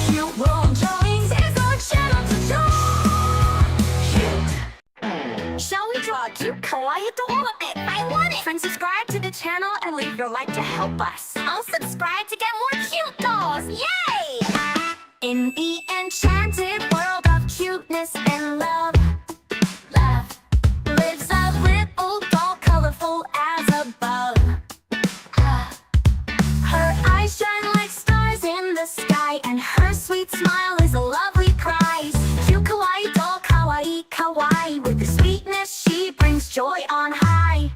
Cute world drawings is our channel to draw. Cute. Shall we draw a cute kawaii doll? I want it. Friends, subscribe to the channel and leave your like to help us. I'll subscribe to get more cute dolls. Yay! In the enchanted world of cuteness and love, lives a little doll colorful as above. Her eyes shine like stars in the sky, and her sweet smile is a lovely prize. Cute kawaii doll, kawaii, kawaii, with the sweetness she brings joy on high.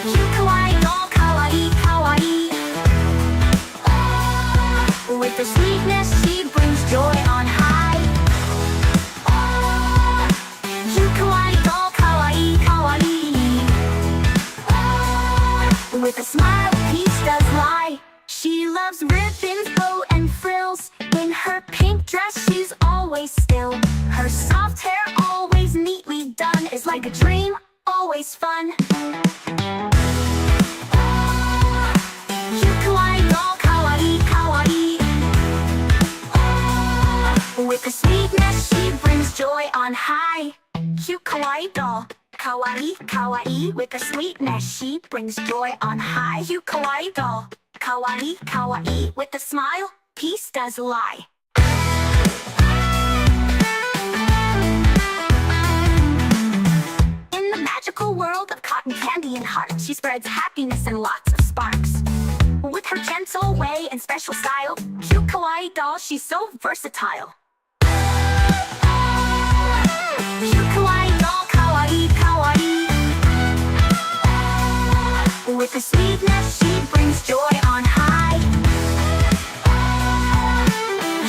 Cute kawaii doll, kawaii, kawaii, with the sweetness she brings joy on high. Cute kawaii doll, kawaii, kawaii, with a smile peace does lie. She loves ribbons, bow and frills. In her pink dress she's always still. Her soft hair always neatly done is like a dream, always fun. Cute kawaii doll, kawaii, kawaii, with the sweetness she brings joy on high. Cute kawaii doll, kawaii, kawaii, with the sweetness she brings joy on high. Cute kawaii doll, kawaii, kawaii, with a smile peace does lie. In the magical world of cotton candy and hearts, she spreads happiness and lots of sparks. With her gentle way and special style, cute kawaii doll, she's so versatile. Cute kawaii doll, kawaii, kawaii, with the sweetness she brings joy on high.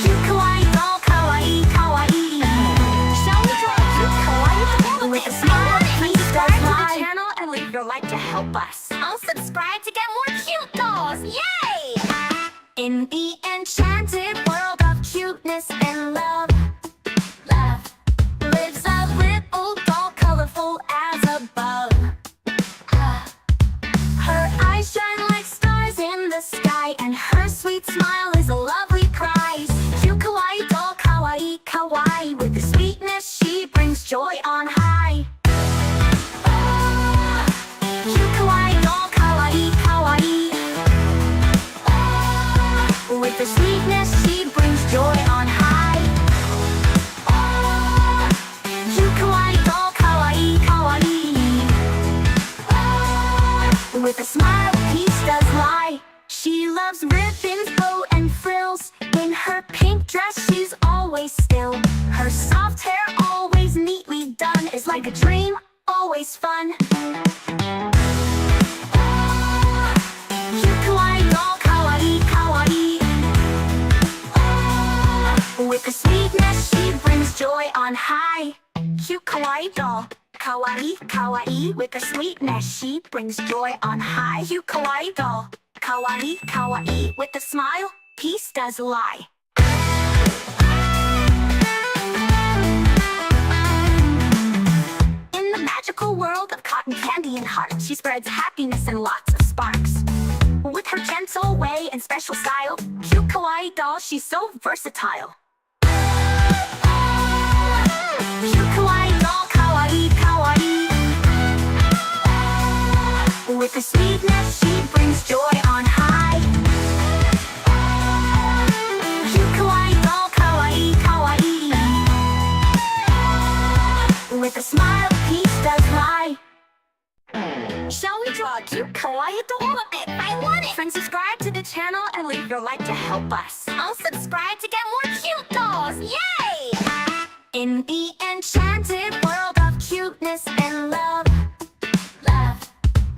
Cute kawaii doll, kawaii, kawaii. Shall we draw a cute kawaii doll with a smile? Please subscribe to the channel and leave your like to help us. I'll subscribe to get more cute dolls. Yay! In the enchanted world of cuteness and love, lives a little doll colorful as above. Her eyes shine like stars in the sky, and her sweet smile is a lovely prize. Cute kawaii doll, kawaii, kawaii, with the sweetness she brings joy on high. Cute kawaii doll, kawaii, kawaii, with the sweetness she brings joy on high. Cute kawaii doll, kawaii, kawaii, with a smile peace does lie. She loves ribbons, bow and frills. In her pink dress she's always still. Her soft hair always neatly done is like a dream, always fun. Cute kawaii doll, kawaii, kawaii, with the sweetness she brings joy on high. Cute kawaii doll, kawaii, kawaii, with the sweetness she brings joy on high. Cute kawaii doll, kawaii, kawaii, with a smile peace does lie. In the magical world of cotton candy and hearts, she spreads happiness and lots of sparks. With her gentle way and special style, cute kawaii doll, she's so versatile. Cute kawaii doll, kawaii, kawaii, with the sweetness she brings joy on high. Cute kawaii doll, kawaii, kawaii, with a smile peace does lie. Shall we draw a cute kawaii doll? I want it. Friends, subscribe to the channel and leave your like to help us. I'll subscribe to get more cute dolls. Yay! In the enchanted world of cuteness and love,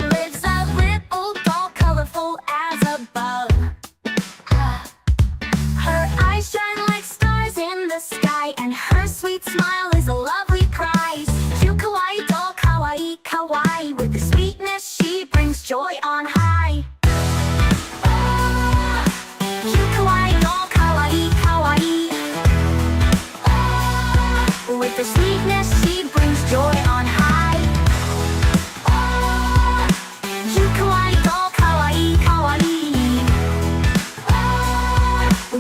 lives a little doll colorful as above. Her eyes shine like stars in the sky, and her sweet smile is a lovely prize. Cute kawaii doll, kawaii, kawaii, with the sweetness she brings joy on high. Cute kawaii doll, kawaii, kawaii, with the sweetness she brings joy on high.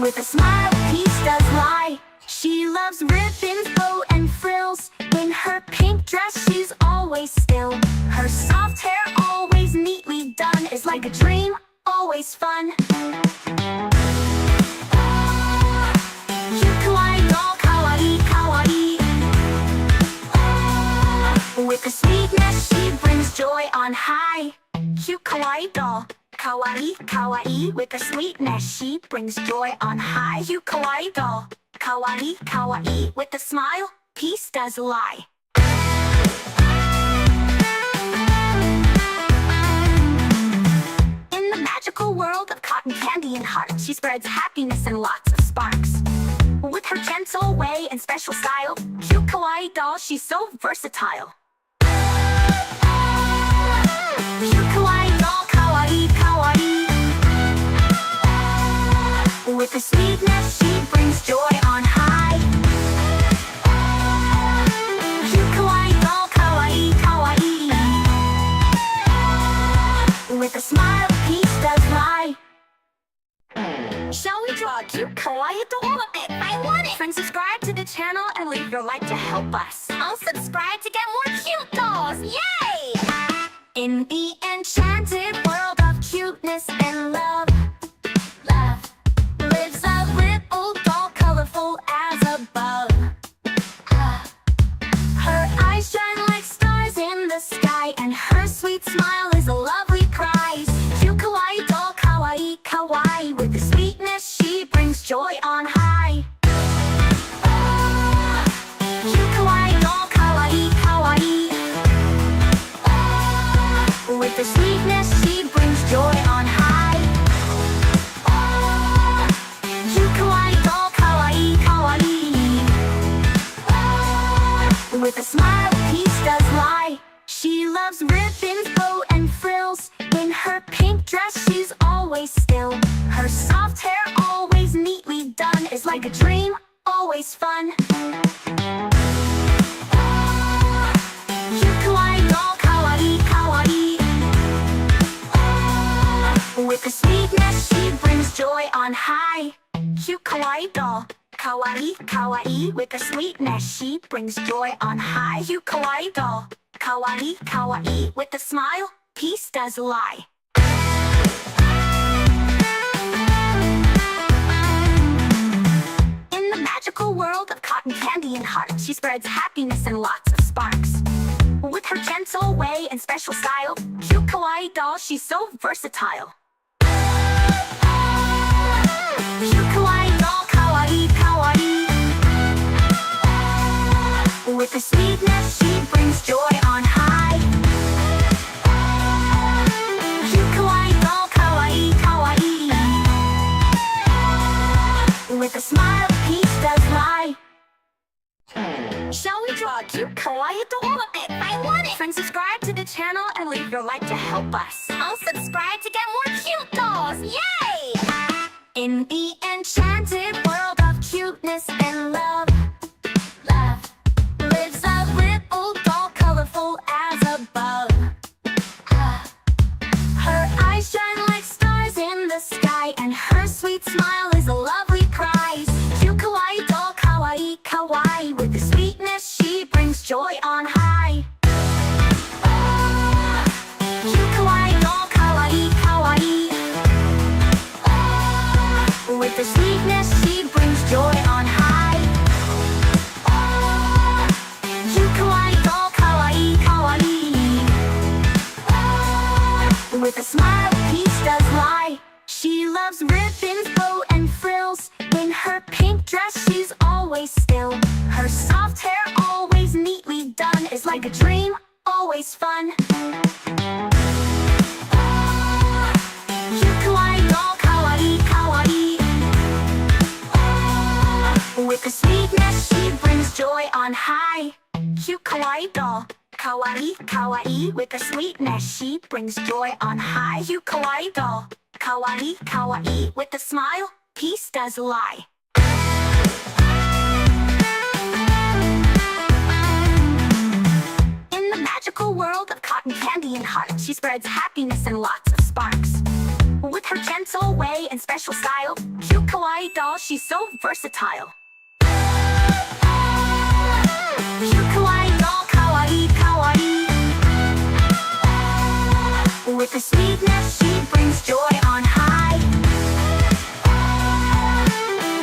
With a smile, peace does lie. She loves ribbons, bow, and frills. In her pink dress, she's always still. Her soft hair, always neatly done, is like a dream, always fun. Cute kawaii doll, kawaii, kawaii. With a sweetness, she brings joy on high. Cute kawaii doll, kawaii, kawaii. With her sweetness, she brings joy on high. Cute kawaii doll, kawaii, kawaii. With a smile, peace does lie. In the magical world of cotton candy and heart, she spreads happiness and lots of sparks. With her gentle way and special style, cute kawaii doll, she's so versatile. Cute kawaii doll, kawaii, kawaii. With her sweetness, she brings joy on high. Cute kawaii doll, kawaii, kawaii. With a smile, peace does lie. Shall we draw a cute kawaii doll? I want it! Friends, subscribe to the channel and leave your like to help us. I'll subscribe to get more cute dolls! Yay! In the enchanted world of cuteness and love, lives a little doll, colorful as above. Her eyes shine like stars in the sky, and her sweet smile is a lovely prize. Cute kawaii doll, kawaii, kawaii. With the sweetness, she brings joy on high. Cute kawaii doll, kawaii, kawaii. With the sweetness, she brings joy on high. Cute kawaii doll, kawaii, kawaii. With a smile, peace does lie. She loves ribbons, bow, and frills. In her pink dress, she's always still. Her soft hair, always neatly done, is like a dream, always fun. Cute kawaii doll, kawaii, kawaii. With a sweetness, she brings joy on high. Cute kawaii doll, kawaii, kawaii. With her sweetness, she brings joy on high. Cute kawaii doll, kawaii, kawaii. With a smile, peace does lie. In the magical world of cotton candy and heart, she spreads happiness and lots of sparks. With her gentle way and special style, cute kawaii doll, she's so versatile. Cute kawaii doll, kawaii, kawaii. With her sweetness, she brings joy on high. Cute kawaii doll, kawaii, kawaii. With a smile, peace does lie. Shall we draw a cute kawaii doll? I want it! Friends, subscribe to the channel and leave your like to help us. I'll subscribe to get more cute dolls! Yay! In the enchanted world of cuteness and love, lives a little doll, colorful as above. Her eyes shine like stars in the sky, and her sweet smile is a lovely prize. Cute kawaii doll, kawaii, kawaii. With the sweetness, she brings joy on high. Cute kawaii doll, kawaii, kawaii. With the sweetness, she brings joy on high. Cute kawaii doll, kawaii, kawaii. With a smile, peace does lie. She loves ribbons, bow, and frills. In her pink dress, she's always still. Her soft hair, always neatly done, is like a dream, always fun. Cute kawaii doll, kawaii, kawaii. With the sweetness, she brings joy on high. Cute kawaii doll, kawaii, kawaii. With her sweetness, she brings joy on high. Cute kawaii doll, kawaii, kawaii. With a smile, peace does lie. In the magical world of cotton candy and heart, she spreads happiness and lots of sparks. With her gentle way and special style, cute kawaii doll, she's so versatile. Cute kawaii doll, kawaii, kawaii. With her sweetness, she brings joy on high.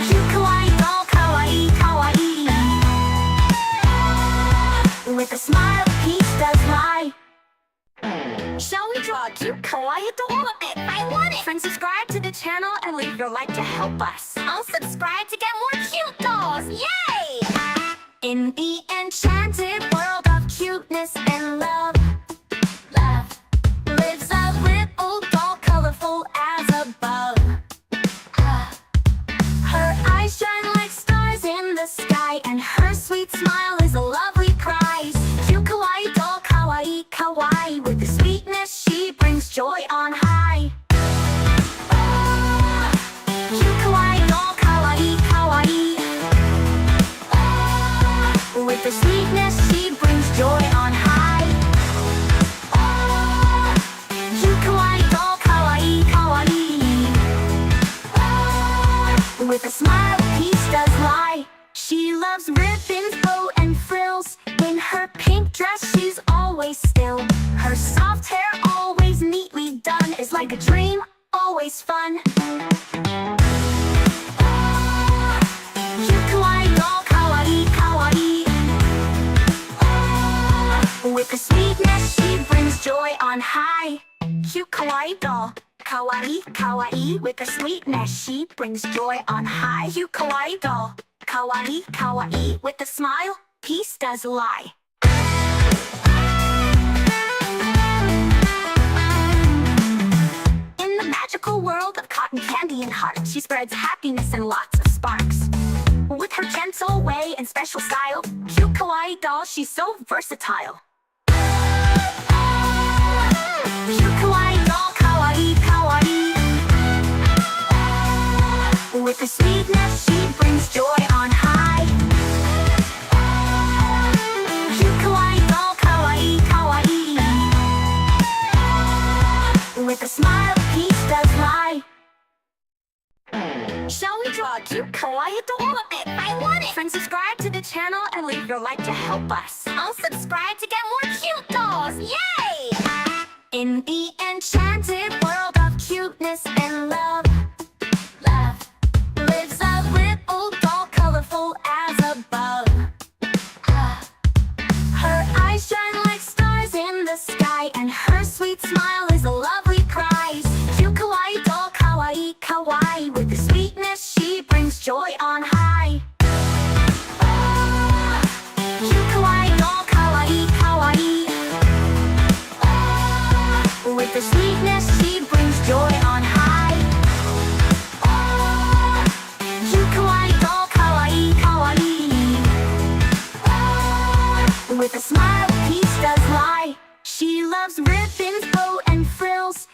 Cute kawaii doll, kawaii, kawaii. With a smile, peace does lie. Shall we draw a cute kawaii doll? I want it! Friends, subscribe to the channel and leave your like to help us. I'll subscribe to get more cute dolls! Yay! In the enchanted world of cuteness and love, lives a little doll, colorful as above. Her eyes shine like stars in the sky, and her sweet smile is a lovely prize. Cute kawaii doll, kawaii, kawaii. With the sweetness, she brings joy on high. Cute kawaii doll, kawaii, kawaii. With the sweetness, she brings joy on high. Cute kawaii doll, kawaii, kawaii. With a smile, peace does lie. She loves ribbons, bow, and frills. In her pink dress, she's always still. Her soft hair, always neatly done, is like a dream, always fun. Cute kawaii doll, kawaii, kawaii. With a sweetness, she brings joy on high. Cute kawaii doll, kawaii, kawaii. With her sweetness, she brings joy on high. Cute kawaii doll, kawaii, kawaii. With a smile, peace does lie. In the magical world of cotton candy and heart, she spreads happiness and lots of sparks. With her gentle way and special style, cute kawaii doll, she's so versatile. Cute kawaii doll, kawaii, kawaii. With her sweetness, she brings joy on high. Cute kawaii doll, kawaii, kawaii. With a smile, peace does lie. Shall we draw a cute kawaii doll? I want it! Friends, subscribe to the channel and leave your like to help us. I'll subscribe to get more cute dolls! Yay! In the enchanted world of cuteness and love, lives a little doll, colorful as above. Her eyes shine like stars in the sky, and her sweet smile is a lovely prize. Cute kawaii doll, kawaii, kawaii. With the sweetness, she brings joy on high. Cute kawaii doll, kawaii, kawaii. With the sweetness, she brings joy on high. Cute kawaii doll, kawaii, kawaii. With a smile, peace does lie. She loves ribbons, bow, and frills.